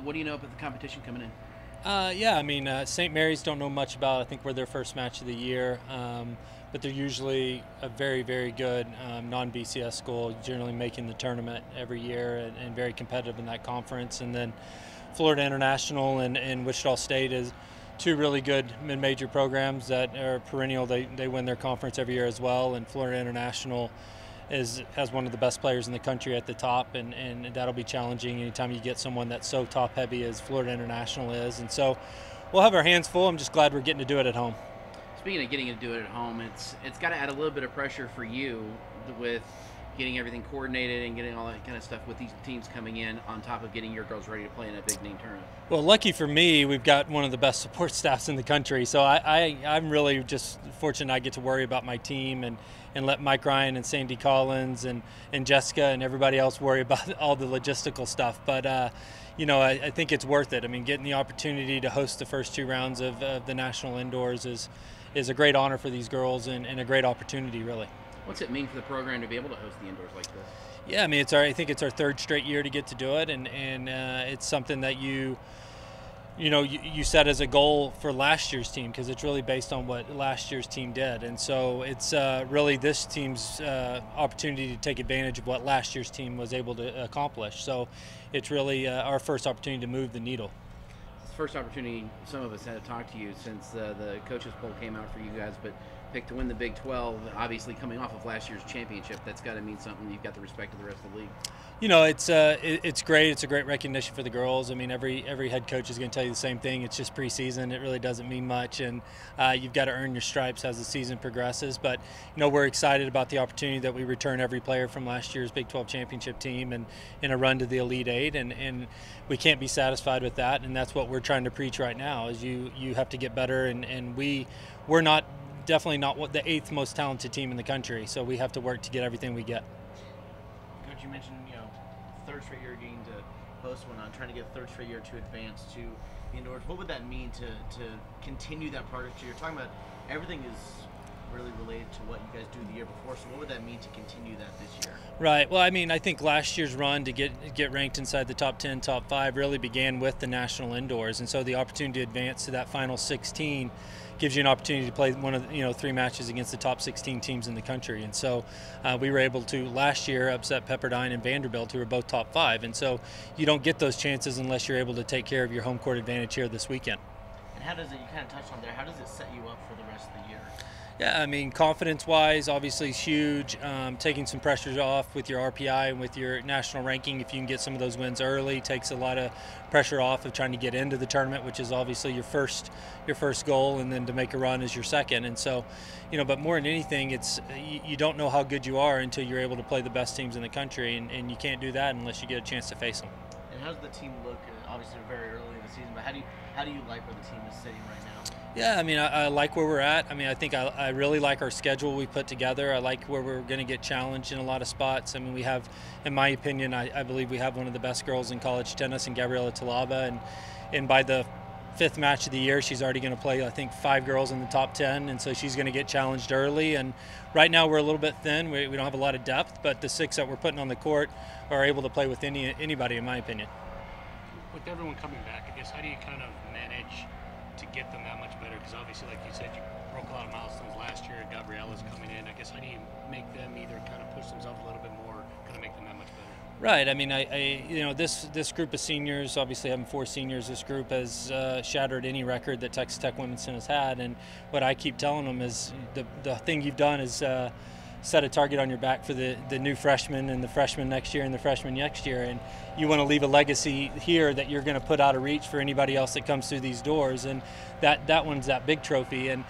What do you know about the competition coming in? Yeah, I mean, St. Mary's don't know much about. I think we're their first match of the year, but they're usually a very, very good non-BCS school, generally making the tournament every year and very competitive in that conference. And then Florida International and Wichita State is two really good mid-major programs that are perennial. They win their conference every year as well, and Florida International has one of the best players in the country at the top, and that'll be challenging anytime you get someone that's so top heavy as Florida International is. And so we'll have our hands full. I'm just glad we're getting to do it at home. Speaking of getting to do it at home, it's got to add a little bit of pressure for you with getting everything coordinated and getting all that kind of stuff with these teams coming in on top of getting your girls ready to play in a big name tournament. Well, lucky for me, we've got one of the best support staffs in the country. So I'm really just fortunate I get to worry about my team and let Mike Ryan and Sandy Collins and Jessica and everybody else worry about all the logistical stuff. But, I think it's worth it. I mean, getting the opportunity to host the first two rounds of the National Indoors is a great honor for these girls and a great opportunity, really. What's it mean for the program to be able to host the indoors like this? Yeah, I mean, I think it's our third straight year to get to do it, and it's something that you set as a goal for last year's team, because it's really based on what last year's team did. And so it's really this team's opportunity to take advantage of what last year's team was able to accomplish. So it's really our first opportunity to move the needle. It's the first opportunity some of us had to talk to you since the coaches poll came out for you guys, but picked to win the Big 12, obviously coming off of last year's championship. That's got to mean something. You've got the respect of the rest of the league. It's great. It's a great recognition for the girls. I mean, every head coach is going to tell you the same thing. It's just preseason. It really doesn't mean much, and you've got to earn your stripes as the season progresses. But we're excited about the opportunity that we return every player from last year's Big 12 championship team and in a run to the Elite Eight, and we can't be satisfied with that. And that's what we're trying to preach right now: is you have to get better, and we're not. Definitely not the 8th most talented team in the country, so we have to work to get everything we get. Coach, you mentioned third straight year getting to host one, trying to get third straight year to advance to the indoors. What would that mean to continue that progress? You're talking about everything is really related to what you guys do the year before, so what would that mean to continue that this year? Right. Well, I mean, I think last year's run to get ranked inside the top 10, top 5 really began with the National Indoors, and so the opportunity to advance to that final 16 gives you an opportunity to play one of 3 matches against the top 16 teams in the country. And so we were able to last year upset Pepperdine and Vanderbilt, who are both top 5. And so you don't get those chances unless you're able to take care of your home court advantage here this weekend. And how does it, you kind of touched on there, how does it set you up for the rest of the year? Yeah, I mean, confidence-wise, obviously is huge. Taking some pressures off with your RPI and with your national ranking, if you can get some of those wins early, takes a lot of pressure off of trying to get into the tournament, which is obviously your first goal, and then to make a run is your second. And so, but more than anything, it's you don't know how good you are until you're able to play the best teams in the country, and you can't do that unless you get a chance to face them. And how does the team look? Obviously, very early in the season, but how do you like where the team is sitting right now? Yeah, I mean, I like where we're at. I mean, I think I really like our schedule we put together. I like where we're going to get challenged in a lot of spots. I mean, we have, in my opinion, I believe we have one of the best girls in college tennis in Gabriela Talava, and by the 5th match of the year, she's already going to play, I think, 5 girls in the top 10, and so she's going to get challenged early. And right now we're a little bit thin. We don't have a lot of depth, but the 6 that we're putting on the court are able to play with anybody, in my opinion. With everyone coming back, I guess, how do you kind of manage to get them that much better? Because obviously, like you said, you broke a lot of milestones last year. Gabriella's coming in. I guess, how do you make them either kind of push themselves a little bit more, kind of make them that much better? Right. I mean, this group of seniors, obviously having 4 seniors, this group has shattered any record that Texas Tech women's tennis had. And what I keep telling them is the thing you've done is set a target on your back for the new freshmen and the freshmen next year and the freshmen next year, and you want to leave a legacy here that you're going to put out of reach for anybody else that comes through these doors, and that one's that big trophy. And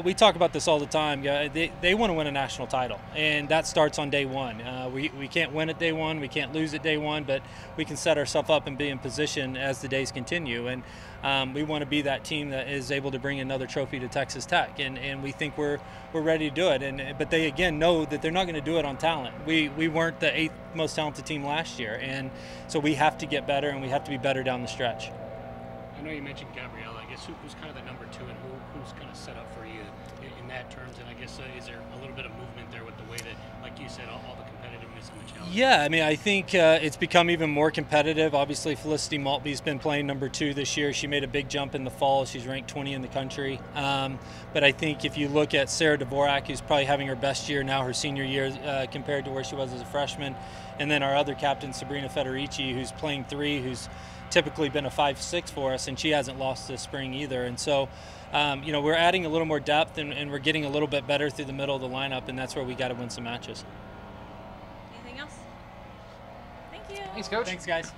we talk about this all the time. They want to win a national title, and that starts on day one. We can't win at day one, we can't lose at day one, but we can set ourselves up and be in position as the days continue. And we want to be that team that is able to bring another trophy to Texas Tech, and we think we're ready to do it. But they again know that they're not going to do it on talent. We weren't the 8th most talented team last year, and so we have to get better, and we have to be better down the stretch. I know you mentioned Gabriella. I guess who's kind of the number 2, and who's kind of set up for you in that terms? And I guess is there a little bit of movement there with the way that, like you said, all the competitive guess, on the challenge? Yeah, I mean, I think it's become even more competitive. Obviously, Felicity Maltby's been playing number 2 this year. She made a big jump in the fall. She's ranked 20 in the country. But I think if you look at Sarah Dvorak, who's probably having her best year now, her senior year, compared to where she was as a freshman, and then our other captain, Sabrina Federici, who's playing 3, who's typically been a 5-6 for us, and she hasn't lost this spring either. And so, we're adding a little more depth, and we're getting a little bit better through the middle of the lineup, and that's where we got to win some matches. Anything else? Thank you. Thanks, Coach. Thanks, guys.